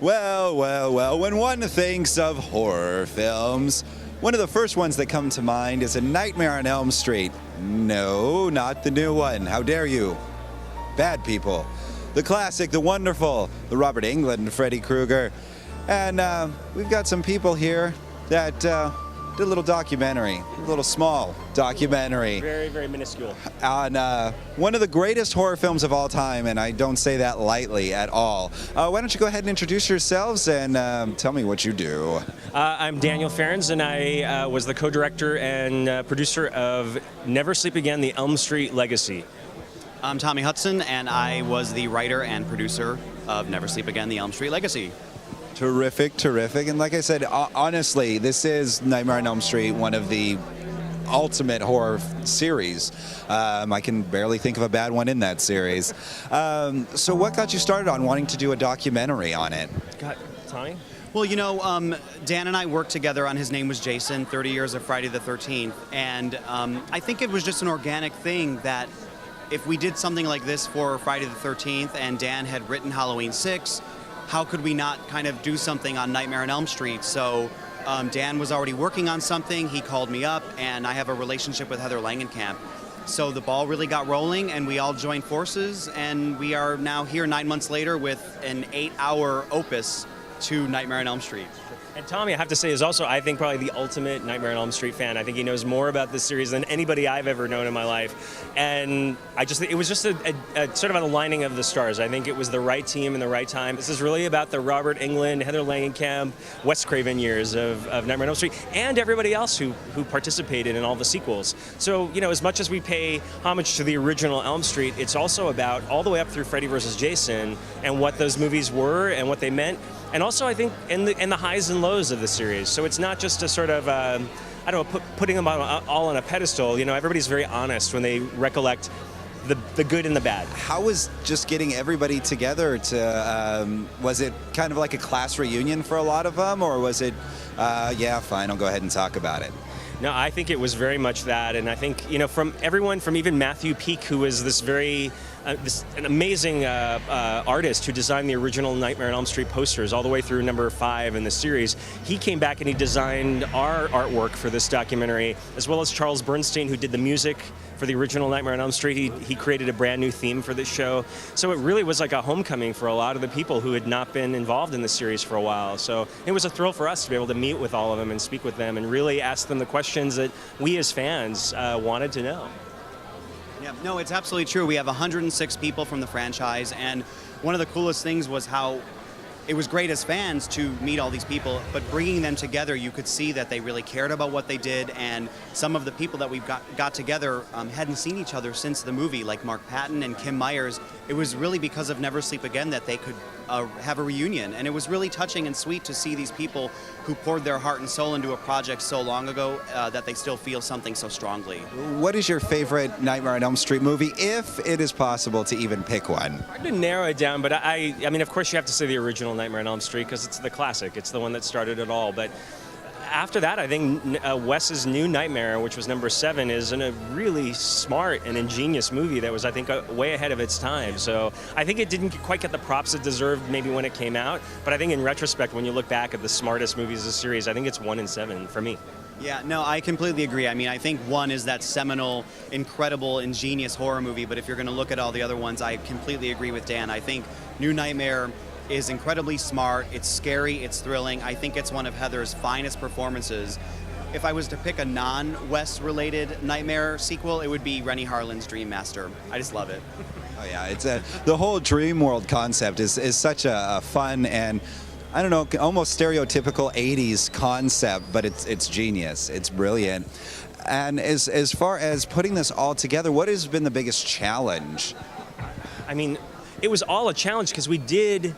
Well, well, well, when one thinks of horror films, one of the first ones that come to mind is A Nightmare on Elm Street. No, not the new one. How dare you? Bad people. The classic, the wonderful, the Robert Englund Freddy Krueger. And we've got some people here that did a little documentary, a little small documentary. Very, very minuscule. On one of the greatest horror films of all time, and I don't say that lightly at all. Why don't you go ahead and introduce yourselves and tell me what you do. I'm Daniel Farrands, and I was the co-director and producer of Never Sleep Again, The Elm Street Legacy. I'm Tommy Hutson, and I was the writer and producer of Never Sleep Again, The Elm Street Legacy. Terrific, terrific. And like I said, honestly, this is Nightmare on Elm Street, one of the ultimate horror series. I can barely think of a bad one in that series. So what got you started on wanting to do a documentary on it? Tommy? Well, you know, Dan and I worked together on His Name Was Jason, 30 Years of Friday the 13th, and I think it was just an organic thing that if we did something like this for Friday the 13th and Dan had written Halloween 6, how could we not kind of do something on Nightmare on Elm Street? So Dan was already working on something, he called me up, and I have a relationship with Heather Langenkamp. So the ball really got rolling, and we all joined forces, and we are now here 9 months later with an 8-hour opus to Nightmare on Elm Street. And Tommy, I have to say, is also, I think, probably the ultimate Nightmare on Elm Street fan. I think he knows more about this series than anybody I've ever known in my life. And I just think it was just a sort of an aligning of the stars. I think it was the right team and the right time. This is really about the Robert Englund, Heather Langenkamp, Wes Craven years of Nightmare on Elm Street, and everybody else who participated in all the sequels. So, you know, as much as we pay homage to the original Elm Street, it's also about all the way up through Freddy vs. Jason and what those movies were and what they meant. And also, I think, in the highs and lows of the series. So it's not just a sort of, I don't know, putting them all on a pedestal. You know, everybody's very honest when they recollect the good and the bad. How was just getting everybody together to, was it kind of like a class reunion for a lot of them? Or was it, yeah, fine, I'll go ahead and talk about it? No, I think it was very much that, and I think, you know, from everyone, from even Matthew Peak, who was this very, an amazing artist who designed the original Nightmare on Elm Street posters all the way through number 5 in the series. He came back and he designed our artwork for this documentary, as well as Charles Bernstein, who did the music for the original Nightmare on Elm Street. He created a brand new theme for this show. So it really was like a homecoming for a lot of the people who had not been involved in the series for a while. So it was a thrill for us to be able to meet with all of them and speak with them and really ask them the questions that we as fans wanted to know. Yeah, no, it's absolutely true. We have 106 people from the franchise, and one of the coolest things was how it was great as fans to meet all these people, but bringing them together, you could see that they really cared about what they did, and some of the people that we've got together hadn't seen each other since the movie, like Mark Patton and Kim Myers. It was really because of Never Sleep Again that they could have a reunion, and it was really touching and sweet to see these people who poured their heart and soul into a project so long ago that they still feel something so strongly. What is your favorite Nightmare on Elm Street movie, if it is possible to even pick one? Hard to narrow it down, but I mean, of course you have to say the original Nightmare on Elm Street because it's the classic. It's the one that started it all. But after that, I think Wes's New Nightmare, which was number 7, is a really smart and ingenious movie that was, I think, way ahead of its time. So I think it didn't quite get the props it deserved maybe when it came out. But I think in retrospect, when you look back at the smartest movies of the series, I think it's 1 and 7 for me. Yeah, no, I completely agree. I mean, I think 1 is that seminal, incredible, ingenious horror movie. But if you're going to look at all the other ones, I completely agree with Dan. I think New Nightmare is incredibly smart, it's scary, it's thrilling. I think it's one of Heather's finest performances. If I was to pick a non-Wes related Nightmare sequel, it would be Rennie Harlin's Dream Master. I just love it. Oh yeah, it's the whole dream world concept is such a fun and, I don't know, almost stereotypical 80s concept, but it's genius, it's brilliant. And as far as putting this all together, what has been the biggest challenge? I mean, it was all a challenge because we did,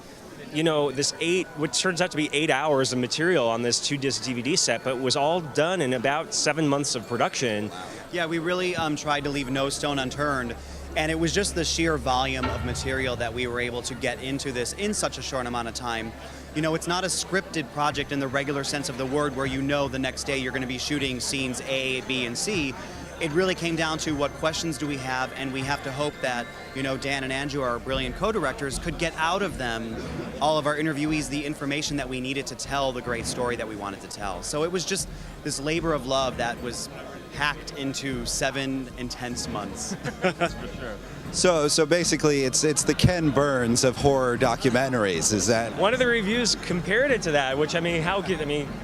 you know, this which turns out to be 8 hours of material on this 2-disc DVD set, but was all done in about 7 months of production. Yeah, we really tried to leave no stone unturned, and it was just the sheer volume of material that we were able to get into this in such a short amount of time. You know, it's not a scripted project in the regular sense of the word where you know the next day you're going to be shooting scenes A, B, and C. it really came down to what questions do we have, and we have to hope that, you know, Dan and Andrew, our brilliant co-directors, could get out of them, all of our interviewees, the information that we needed to tell the great story that we wanted to tell. So it was just this labor of love that was packed into 7 intense months. That's for sure. So basically, it's the Ken Burns of horror documentaries. Is that One of the reviews compared it to that? Which, I mean,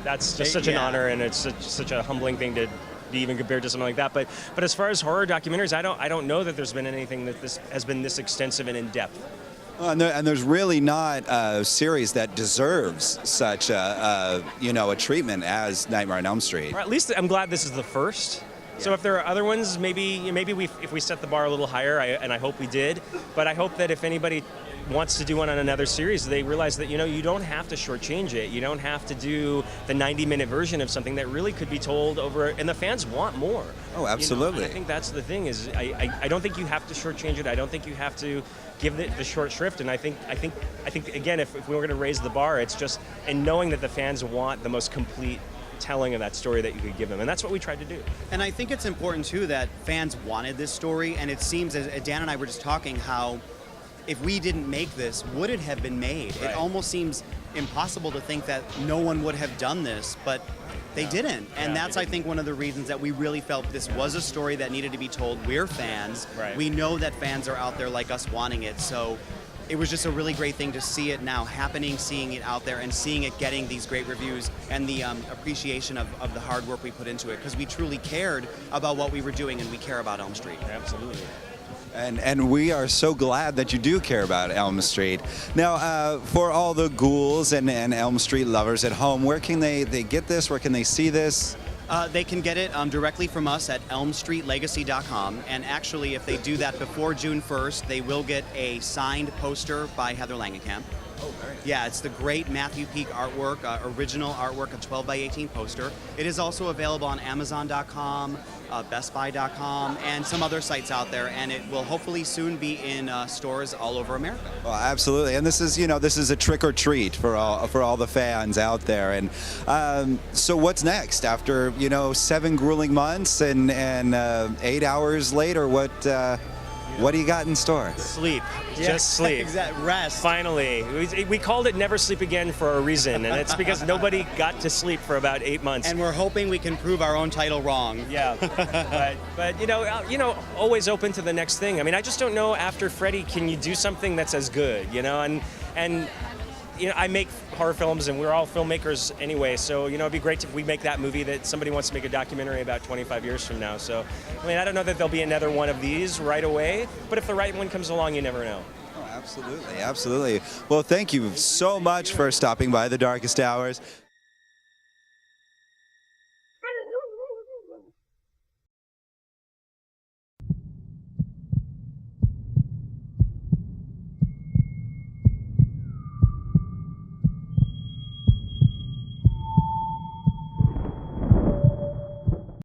that's just such an honor, and it's such a humbling thing to be even compared to something like that. But as far as horror documentaries, I don't know that there's been anything that this has been this extensive and in depth. and there's really not a series that deserves such a treatment as Nightmare on Elm Street. Or at least I'm glad this is the first. So if there are other ones, maybe if we set the bar a little higher, and I hope we did, but I hope that if anybody wants to do one on another series, they realize that, you know, you don't have to shortchange it. You don't have to do the 90-minute version of something that really could be told over, and the fans want more. Oh, absolutely. You know, and I think that's the thing is I don't think you have to shortchange it. I don't think you have to give it the short shrift. And I think again, if we were going to raise the bar, it's just in knowing that the fans want the most complete telling of that story that you could give them, and that's what we tried to do. And I think it's important too that fans wanted this story, and it seems, as Dan and I were just talking, how if we didn't make this, would it have been made? Right. It almost seems impossible to think that no one would have done this, but they didn't. And that's, I think, one of the reasons that we really felt this was a story that needed to be told. We're fans. Right. We know that fans are out there like us wanting it, so it was just a really great thing to see it now happening, seeing it out there, and seeing it getting these great reviews and the appreciation of the hard work we put into it, because we truly cared about what we were doing, and we care about Elm Street. Absolutely. And we are so glad that you do care about Elm Street. Now, for all the ghouls and Elm Street lovers at home, where can they get this? Where can they see this? They can get it directly from us at elmstreetlegacy.com, and actually, if they do that before June 1st, they will get a signed poster by Heather Langenkamp. Oh, very nice. Yeah, it's the great Matthew Peak artwork, original artwork, a 12 by 18 poster. It is also available on Amazon.com, BestBuy.com, and some other sites out there, and it will hopefully soon be in stores all over America. Well, absolutely, and this is a trick or treat for all the fans out there. And so, what's next after 7 grueling months and 8 hours later? What do you got in store? Sleep. Just sleep. Exactly. Rest. Finally. We called it Never Sleep Again for a reason, and it's because nobody got to sleep for about 8 months. And we're hoping we can prove our own title wrong. Yeah, but always open to the next thing. I mean, I just don't know, after Freddy, can you do something that's as good, and I make horror films, and we're all filmmakers anyway, so, it'd be great if we make that movie that somebody wants to make a documentary about 25 years from now. So, I mean, I don't know that there'll be another one of these right away, but if the right one comes along, you never know. Oh, absolutely, absolutely. Well, thank you so much for stopping by The Darkest Hours.